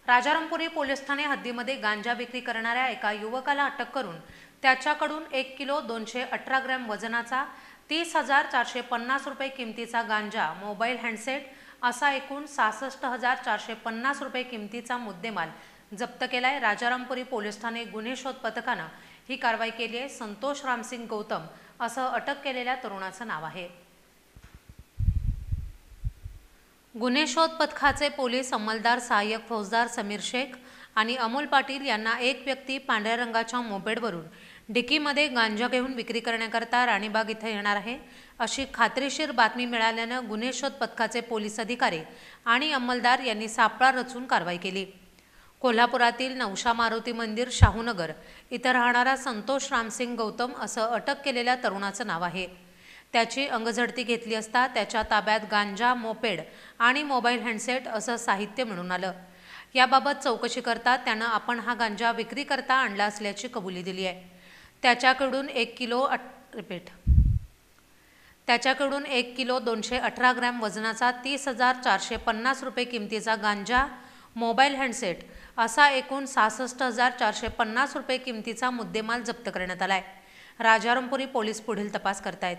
Rajarampuri police Thane हद्दीमध्ये गांजा विक्री करणाऱ्या एका युवकाला अटक करून त्याच्याकडून 1 किलो 218 ग्रॅम वजनाचा 30,450 रुपये किमतीचा गांजा, मोबाईल हँडसेट असा एकूण 66,450 रुपये किमतीचा मुद्देमाल जप्त केलाय। राजारामपुरी पोलीस ठाणे गुन्हे शोध पथकानं ही कारवाई केली आहे। संतोष रामसिंग गौतम असं अटक केलेल्या तरुणाचं नाव आहे। गुन्हे शोध पथकाचे पोलीस अंमलदार सहाय्यक फौजदार समीर शेख आणि अमोल पाटील यांना एक व्यक्ती पांढऱ्या रंगाच्या मोपेडवरून डिकीमध्ये गांजा घेऊन विक्री करण्याकरता राणीबाग इथे येणार आहे अशी खात्रीशीर बातमी मिळाल्यानं गुन्हे शोध पथकाचे पोलीस अधिकारी आणि अंमलदार यांनी सापळा रचून कारवाई केली। कोल्हापुरातील नवशा मारुती मंदिर शाहूनगर इथं राहणारा संतोष रामसिंग गौतम असं अटक केलेल्या तरुणाचं नाव आहे। त्याची अंगझडती घेतली असता त्याच्या ताब्यात गांजा, मोपेड आणि मोबाईल हँडसेट असं साहित्य मिळून आलं। याबाबत चौकशी करता त्यानं आपण हा गांजा विक्री करता आणला असल्याची कबुली दिली आहे। त्याच्याकडून 1 किलो 218 ग्रॅम वजनाचा 30,450 रुपये किमतीचा गांजा, मोबाईल हँडसेट असा एकूण 66,450 रुपये किमतीचा मुद्देमाल जप्त करण्यात आलाय। राजारामपुरी पोलीस पुढील तपास करतायत।